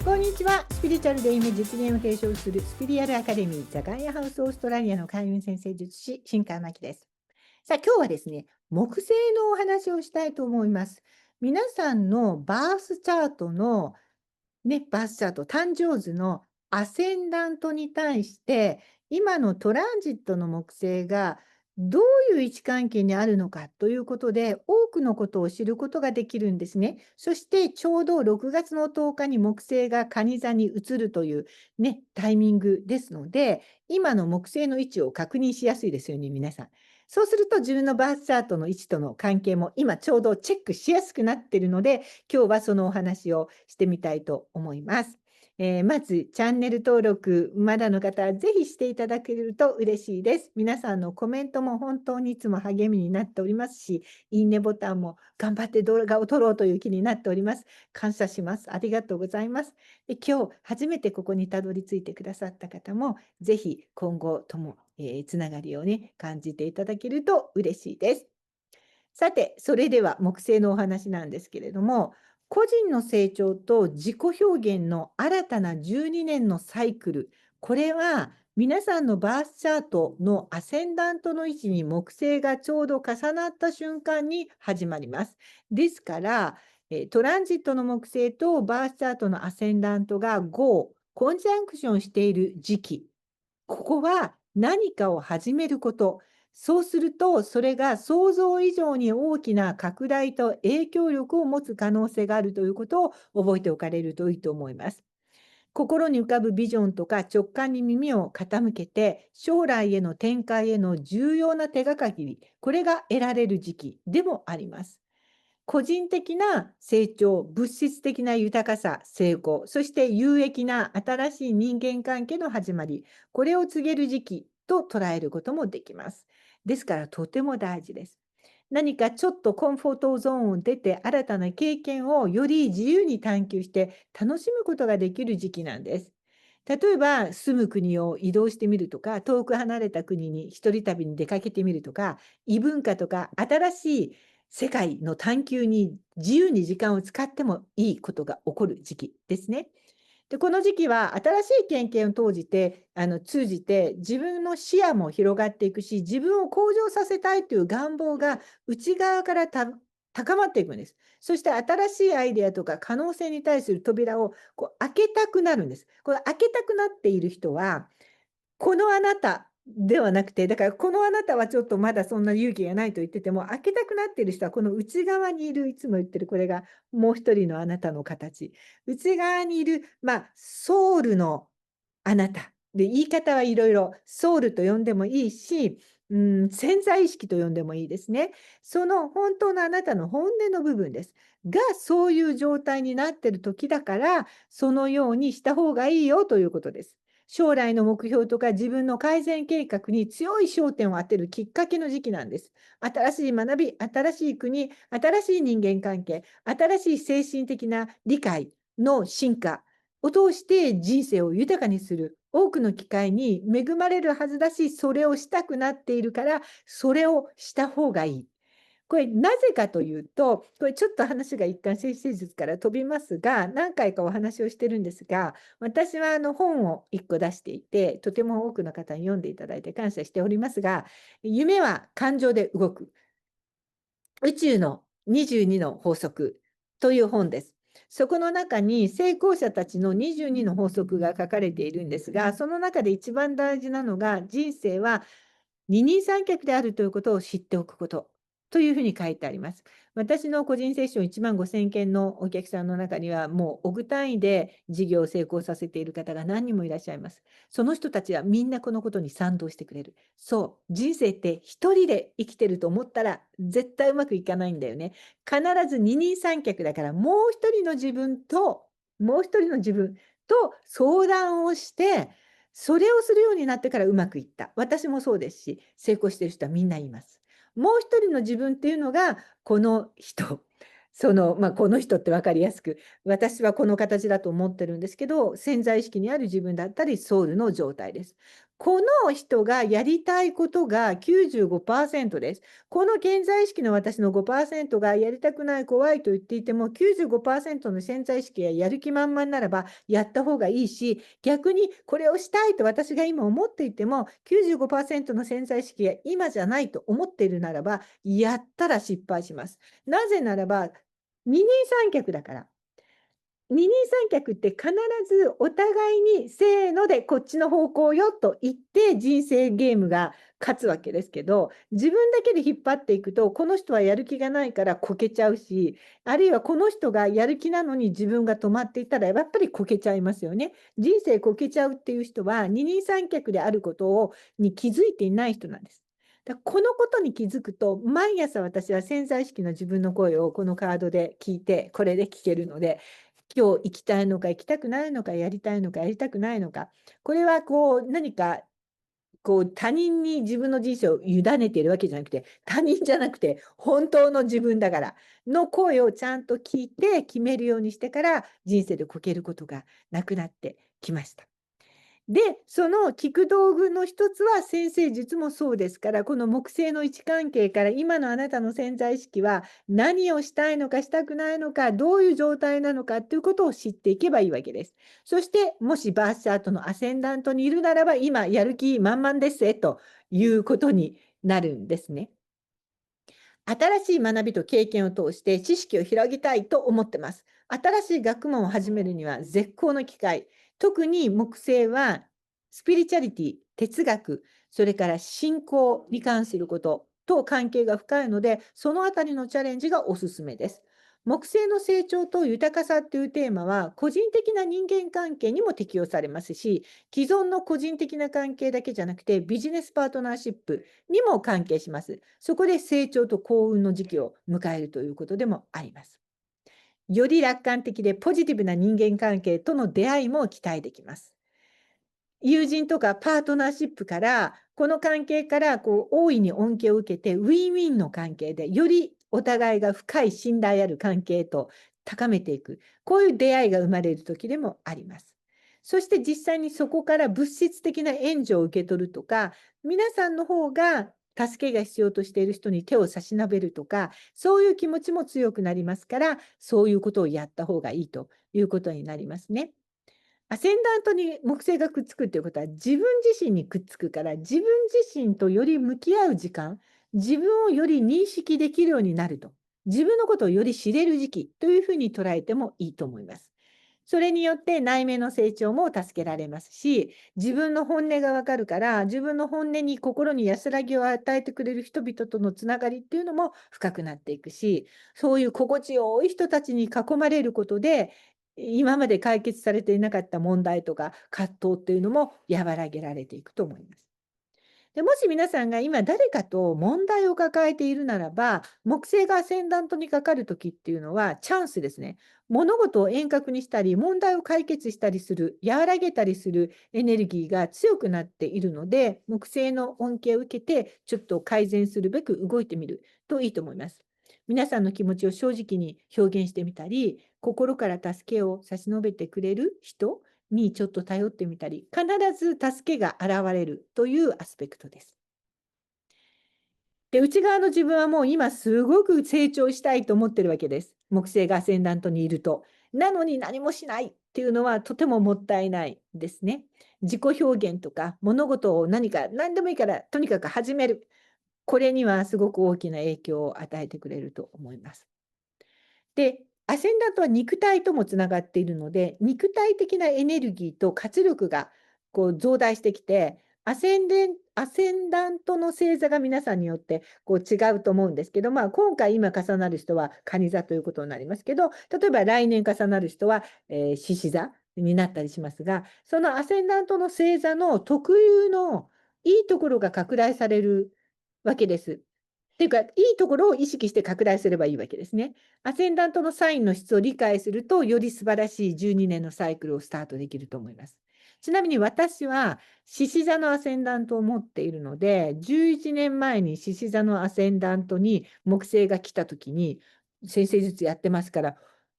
こんにちは。スピリチュアルで夢実現を提唱するスピリアルアカデミーザガイアハウスオーストラリアの開運先生術師新川真希です。さあ今日はですね、木星のお話をしたいと思います。皆さんのバースチャートのバースチャート、誕生図のアセンダントに対して、今のトランジットの木星がどういう位置関係にあるのかということで、多くのことを知ることができるんですね。そしてちょうど6月の10日に木星が蟹座に移るというタイミングですので、今の木星の位置を確認しやすいですよね、皆さん。そうすると自分のバースチャートの位置との関係も今ちょうどチェックしやすくなっているので、今日はそのお話をしてみたいと思います。まずチャンネル登録まだの方はぜひしていただけると嬉しいです。皆さんのコメントも本当にいつも励みになっておりますし、いいねボタンも頑張って動画を撮ろうという気になっております。感謝します。ありがとうございます。で今日初めてここにたどり着いてくださった方もぜひ今後とも、つながりをね感じていただけると嬉しいです。さて、それでは木星のお話なんですけれども、個人の成長と自己表現の新たな12年のサイクル、これは皆さんのバースチャートのアセンダントの位置に木星がちょうど重なった瞬間に始まります。ですから、トランジットの木星とバースチャートのアセンダントが5、コンジャンクションしている時期、ここは何かを始めること。そうすると、それが想像以上に大きな拡大と影響力を持つ可能性があるということを覚えておかれるといいと思います。心に浮かぶビジョンとか直感に耳を傾けて、将来への展開への重要な手がかり、これが得られる時期でもあります。個人的な成長、物質的な豊かさ、成功、そして有益な新しい人間関係の始まり、これを告げる時期と捉えることもできます。ですからとても大事です。何かちょっとコンフォートゾーンを出て新たな経験をより自由に探求して楽しむことができる時期なんです。例えば住む国を移動してみるとか、遠く離れた国に一人旅に出かけてみるとか、異文化とか新しい世界の探求に自由に時間を使ってもいいことが起こる時期ですね。で、この時期は新しい経験を通じて自分の視野も広がっていくし、自分を向上させたいという願望が内側から高まっていくんです。そして新しいアイデアとか可能性に対する扉を開けたくなるんです。これ開けたくなっている人は、このあなたではなくて、だからこのあなたはちょっとまだそんな勇気がないと言ってても、開けたくなっている人はこの内側にいる、いつも言ってるこれがもう一人のあなたの形。内側にいる、ソウルのあなた。で、言い方はいろいろ、ソウルと呼んでもいいし、潜在意識と呼んでもいいですね。その本当のあなたの本音の部分です。が、そういう状態になっている時だから、そのようにした方がいいよということです。将来の目標とか自分の改善計画に強い焦点を当てるきっかけの時期なんです。新しい学び、新しい国、新しい人間関係、新しい精神的な理解の進化を通して人生を豊かにする多くの機会に恵まれるはずだし、それをしたくなっているから、それをした方がいい。これなぜかというと、これちょっと話が一貫性生術から飛びますが、何回かお話をしてるんですが、私は本を1個出していて、とても多くの方に読んでいただいて感謝しておりますが、夢は感情で動く。宇宙の22の法則という本です。そこの中に成功者たちの22の法則が書かれているんですが、その中で一番大事なのが人生は二人三脚であるということを知っておくことというふうに書いてあります。私の個人セッション1万5000件のお客さんの中にはもう億単位で事業を成功させている方が何人もいらっしゃいます。その人たちはみんなこのことに賛同してくれる。そう、人生って一人で生きてると思ったら絶対うまくいかないんだよね。必ず二人三脚だからもう一人の自分と相談をして、それをするようになってからうまくいった。私もそうですし、成功してる人はみんな言います。もう一人の自分っていうのが、この人。この人って分かりやすく、私はこの形だと思ってるんですけど、潜在意識にある自分だったり、ソウルの状態です。この人がやりたいことが95%です。この潜在意識の私の5%がやりたくない、怖いと言っていても、95%の潜在意識がやる気満々ならばやった方がいいし、逆にこれをしたいと私が今思っていても、95%の潜在意識が今じゃないと思っているならば、やったら失敗します。なぜならば、二人三脚だから。二人三脚って必ずお互いにせーのでこっちの方向よと言って人生ゲームが勝つわけですけど、自分だけで引っ張っていくとこの人はやる気がないからこけちゃうし、あるいはこの人がやる気なのに自分が止まっていたらやっぱりこけちゃいますよね。人生こけちゃうっていう人は二人三脚であることに気づいていない人なんです。このことに気づくと、毎朝私は潜在意識の自分の声をこのカードで聞いて、これで聞けるので、今日行きたいのか行きたくないのか、やりたいのかやりたくないのか、これは何か他人に自分の人生を委ねているわけじゃなくて、他人じゃなくて本当の自分だからの声をちゃんと聞いて決めるようにしてから人生でこけることがなくなってきました。で、その聞く道具の一つは占星術もそうですから、この木星の位置関係から今のあなたの潜在意識は何をしたいのかしたくないのか、どういう状態なのかっていうことを知っていけばいいわけです。そして、もしバースチャートのアセンダントにいるならば、今やる気満々ですということになるんですね。新しい学びと経験を通して知識を広げたいと思ってます。新しい学問を始めるには絶好の機会。特に木星はスピリチュアリティ、哲学、それから信仰に関することと関係が深いので、そのあたりのチャレンジがおすすめです。木星の成長と豊かさっていうテーマは、個人的な人間関係にも適用されますし、既存の個人的な関係だけじゃなくて、ビジネスパートナーシップにも関係します。そこで成長と幸運の時期を迎えるということでもあります。より楽観的でポジティブな人間関係との出会いも期待できます。友人とかパートナーシップから、この関係から大いに恩恵を受けて、ウィンウィンの関係で、よりお互いが深い信頼ある関係と高めていく、こういう出会いが生まれる時でもあります。そして実際にそこから物質的な援助を受け取るとか、皆さんの方が助けが必要としている人に手を差し伸べるとか、そういう気持ちも強くなりますから、そういうことをやった方がいいということになりますね。アセンダントに木星がくっつくっていうことは、自分自身にくっつくから、自分自身とより向き合う時間、自分をより認識できるようになると、自分のことをより知れる時期というふうに捉えてもいいと思います。それによって内面の成長も助けられますし、自分の本音がわかるから、自分の本音に心に安らぎを与えてくれる人々とのつながりっていうのも深くなっていくし、そういう心地よい人たちに囲まれることで、今まで解決されていなかった問題とか葛藤っていうのも和らげられていくと思います。で、もし皆さんが今誰かと問題を抱えているならば、木星がアセンダントにかかる時っていうのはチャンスですね。物事を円滑にしたり、問題を解決したりする、和らげたりするエネルギーが強くなっているので、木星の恩恵を受けて、ちょっと改善するべく動いてみるといいと思います。皆さんの気持ちを正直に表現してみたり、心から助けを差し伸べてくれる人にちょっと頼ってみたり、必ず助けが現れるというアスペクトです。で、内側の自分はもう今すごく成長したいと思ってるわけです。木星がアセンダントにいると。なのに何もしないっていうのはとてももったいないですね。自己表現とか物事を何でもいいからとにかく始める。これにはすごく大きな影響を与えてくれると思います。で、アセンダントは肉体ともつながっているので、肉体的なエネルギーと活力が増大してきて、アセンダントの星座が皆さんによって違うと思うんですけど、今回今重なる人は蟹座ということになりますけど、例えば来年重なる人は獅子座になったりしますが、そのアセンダントの星座の特有のいいところが拡大されるわけです。っていうか、いいところを意識して拡大すればいいわけですね。アセンダントのサインの質を理解すると、より素晴らしい12年のサイクルをスタートできると思います。ちなみに私は獅子座のアセンダントを持っているので、11年前に獅子座のアセンダントに木星が来た時に、先生術やってますから、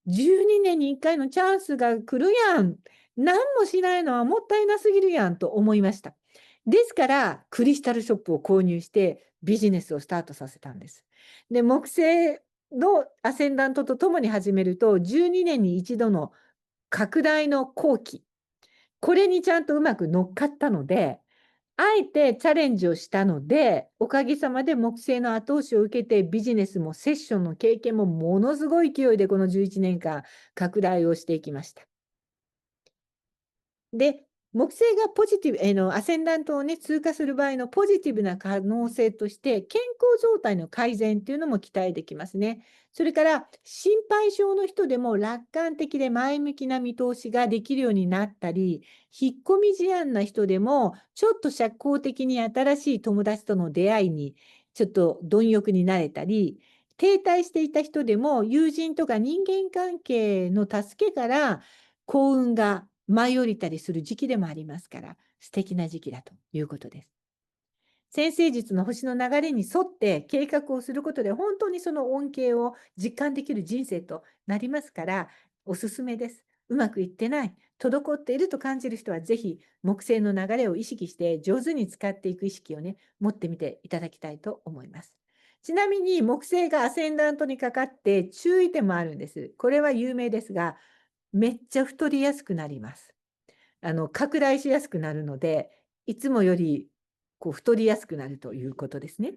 12年に1回のチャンスが来るやん。何もしないのはもったいなすぎるやんと思いました。ですから、クリスタルショップを購入してビジネスをスタートさせたんです。で、木星のアセンダントとともに始めると、12年に一度の拡大の好機、これにちゃんとうまく乗っかったので、あえてチャレンジをしたので、おかげさまで木星の後押しを受けて、ビジネスもセッションの経験もものすごい勢いでこの11年間拡大をしていきました。で、木星がポジティブ、アセンダントをね、通過する場合のポジティブな可能性として、健康状態の改善っていうのも期待できますね。それから、心配性の人でも楽観的で前向きな見通しができるようになったり、引っ込み思案な人でも、ちょっと社交的に新しい友達との出会いに、ちょっと貪欲になれたり、停滞していた人でも、友人とか人間関係の助けから、幸運が舞い降りたりする時期でもありますから、素敵な時期だということです。占星術の星の流れに沿って計画をすることで、本当にその恩恵を実感できる人生となりますから、おすすめです。うまくいってない、滞っていると感じる人は、ぜひ木星の流れを意識して上手に使っていく意識をね、持ってみていただきたいと思います。ちなみに木星がアセンダントにかかって注意点もあるんです。これは有名ですが、めっちゃ太りやすくなります。拡大しやすくなるので、いつもよりこう太りやすくなるということですね。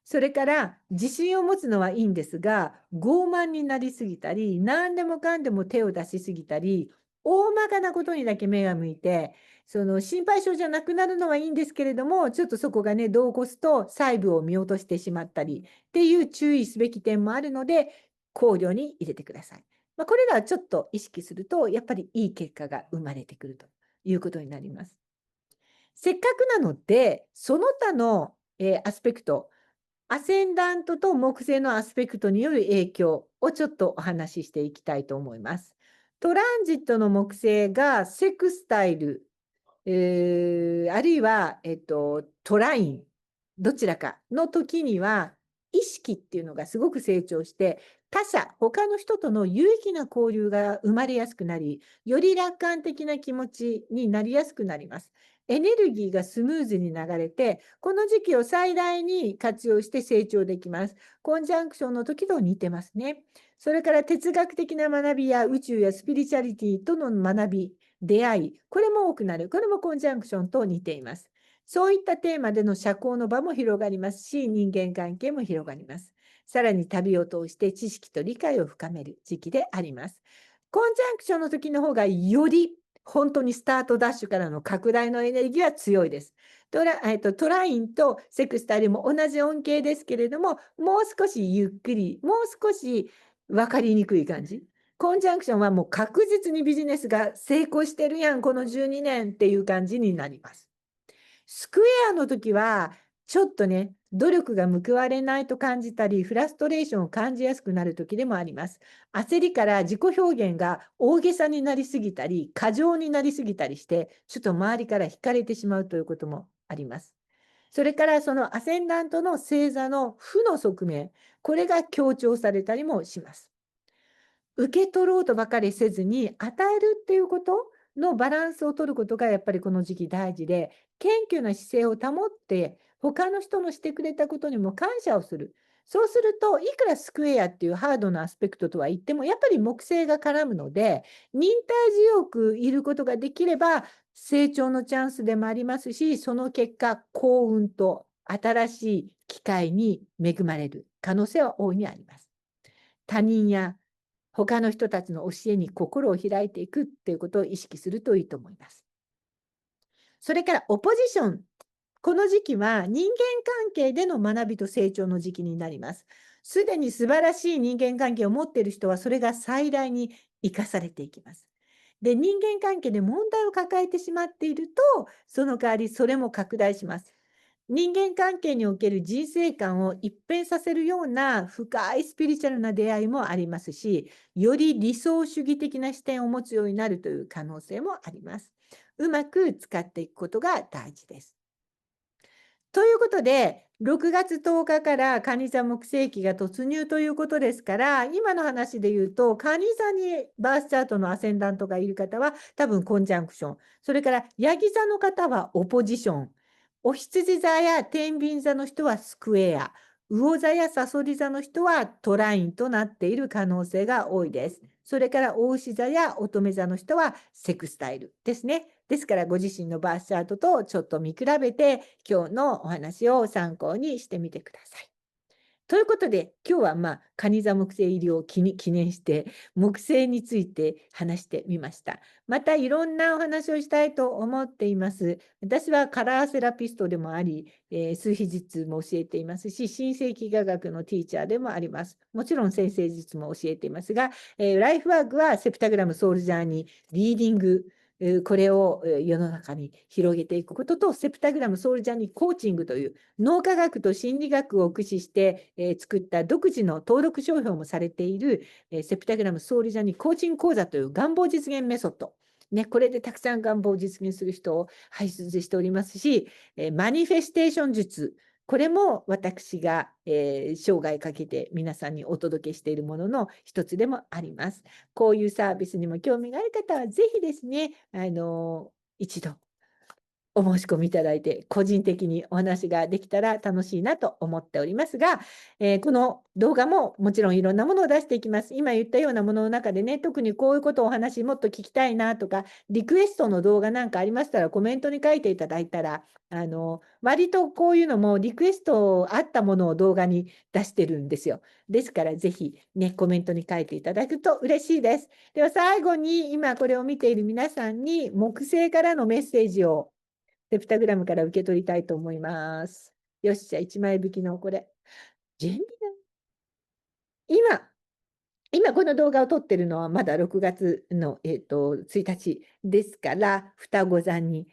それから自信を持つのはいいんですが、傲慢になりすぎたり、何でもかんでも手を出しすぎたり、大まかなことにだけ目が向いて、その心配性じゃなくなるのはいいんですけれども、ちょっとそこがね、度を越すと細部を見落としてしまったりっていう注意すべき点もあるので、考慮に入れてください。これらはちょっと意識すると、やっぱりいい結果が生まれてくるということになります。せっかくなので、その他の、アスペクト、アセンダントと木星のアスペクトによる影響をちょっとお話ししていきたいと思います。トランジットの木星がセクスタイル、あるいは、トライン、どちらかの時には、意識っていうのがすごく成長して、他者、他の人との有益な交流が生まれやすくなり、より楽観的な気持ちになりやすくなります。エネルギーがスムーズに流れて、この時期を最大に活用して成長できます。コンジャンクションの時と似てますね。それから哲学的な学びや宇宙やスピリチュアリティとの学び、出会い、これも多くなる。これもコンジャンクションと似ています。そういったテーマでの社交の場も広がりますし、人間関係も広がります。さらに旅を通して知識と理解を深める時期であります。コンジャンクションの時の方がより本当にスタートダッシュからの拡大のエネルギーは強いです。トラインとセクスタイルも同じ恩恵ですけれども、もう少しゆっくり、もう少し分かりにくい感じ。コンジャンクションはもう確実にビジネスが成功してるやん、この12年っていう感じになります。スクエアの時は、ちょっとね、努力が報われないと感じたり、フラストレーションを感じやすくなる時でもあります。焦りから自己表現が大げさになりすぎたり、過剰になりすぎたりして、ちょっと周りから惹かれてしまうということもあります。それからそのアセンダントの星座の負の側面、これが強調されたりもします。受け取ろうとばかりせずに、与えるっていうことのバランスを取ることがやっぱりこの時期大事で、謙虚な姿勢を保って、他の人のしてくれたことにも感謝をする。そうすると、いくらスクエアっていうハードなアスペクトとは言っても、やっぱり木星が絡むので、忍耐強くいることができれば、成長のチャンスでもありますし、その結果、幸運と新しい機会に恵まれる可能性は大いにあります。他人や他の人たちの教えに心を開いていくっていうことを意識するといいと思います。それからオポジション。この時期は人間関係での学びと成長の時期になります。すでに素晴らしい人間関係を持っている人はそれが最大に生かされていきます。で、人間関係で問題を抱えてしまっていると、その代わりそれも拡大します。人間関係における人生観を一変させるような深いスピリチュアルな出会いもありますし、より理想主義的な視点を持つようになるという可能性もあります。うまく使っていくことが大事です。ということで、6月10日から蟹座木星期が突入ということですから、今の話で言うと、蟹座にバースチャートのアセンダントがいる方は多分コンジャンクション。それからヤギ座の方はオポジション。お羊座や天秤座の人はスクエア、魚座やサソリ座の人はトラインとなっている可能性が多いです。それから牡牛座や乙女座の人はセクスタイルですね。ですからご自身のバースチャートとちょっと見比べて今日のお話を参考にしてみてください。ということで、今日は蟹座木星入りを記念して、木星について話してみました。またいろんなお話をしたいと思っています。私はカラーセラピストでもあり、数秘術も教えていますし、新世紀科学のティーチャーでもあります。もちろん先生術も教えていますが、ライフワークはセプタグラムソウルジャーニー、リーディング、これを世の中に広げていくことと、セプタグラムソウルジャーニーコーチングという脳科学と心理学を駆使して、作った独自の登録商標もされている、セプタグラムソウルジャーニーコーチング講座という願望実現メソッド。ね、これでたくさん願望を実現する人を輩出しておりますし、マニフェステーション術。これも私が、生涯かけて皆さんにお届けしているものの一つでもあります。こういうサービスにも興味がある方は、ぜひですね、一度お申し込みいただいて、個人的にお話ができたら楽しいなと思っておりますが、この動画ももちろんいろんなものを出していきます。今言ったようなものの中でね、特にこういうことをお話もっと聞きたいなとか、リクエストの動画なんかありましたら、コメントに書いていただいたら、割とこういうのもリクエストあったものを動画に出してるんですよ。ですから、ぜひね、コメントに書いていただくと嬉しいです。では最後に、今これを見ている皆さんに、木星からのメッセージをセプタグラムから受け取りたいと思います。よし、じゃあ1枚引きのこれ。ジェミナ今この動画を撮ってるのはまだ6月の、1日ですから、双子座に、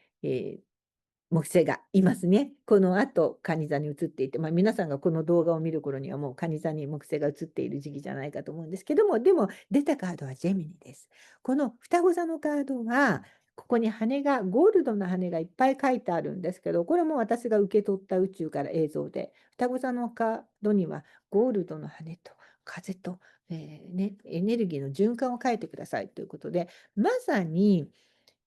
木星がいますね。この後、蟹座に移っていて、皆さんがこの動画を見る頃にはもう蟹座に木星が移っている時期じゃないかと思うんですけども、でも出たカードはジェミニです。この双子座のカードは、ここに羽が、ゴールドの羽がいっぱい書いてあるんですけど、これも私が受け取った宇宙から映像で、双子座のカードにはゴールドの羽と風と、エネルギーの循環を書いてくださいということで、まさに、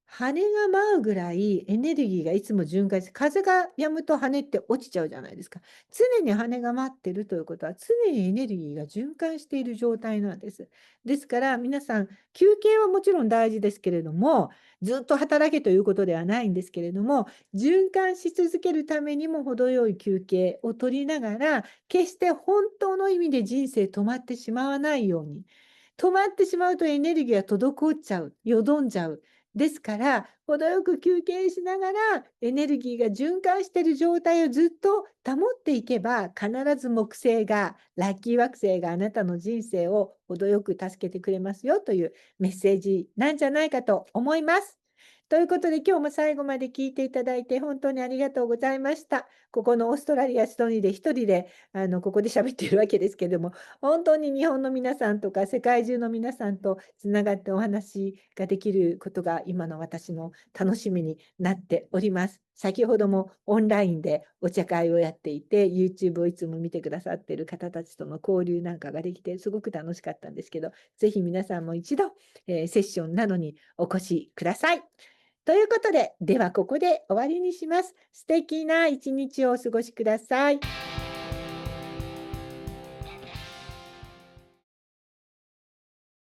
羽が舞うぐらいエネルギーがいつも循環して、風が止むと羽って落ちちゃうじゃないですか。常に羽が舞ってるということは、常にエネルギーが循環している状態なんです。ですから皆さん、休憩はもちろん大事ですけれども、ずっと働けということではないんですけれども、循環し続けるためにも程よい休憩を取りながら、決して本当の意味で人生止まってしまわないように。止まってしまうとエネルギーが滞っちゃう、よどんじゃう。ですから、程よく休憩しながらエネルギーが循環している状態をずっと保っていけば、必ず木星が、ラッキー惑星があなたの人生を程よく助けてくれますよというメッセージなんじゃないかと思います。ということで、今日も最後まで聞いていただいて本当にありがとうございました。ここのオーストラリア・シドニーで一人でここで喋っているわけですけれども、本当に日本の皆さんとか世界中の皆さんとつながってお話ができることが今の私の楽しみになっております。先ほどもオンラインでお茶会をやっていて、YouTube をいつも見てくださっている方たちとの交流なんかができてすごく楽しかったんですけど、ぜひ皆さんも一度、セッションなどにお越しください。ということで、ではここで終わりにします。素敵な一日をお過ごしください。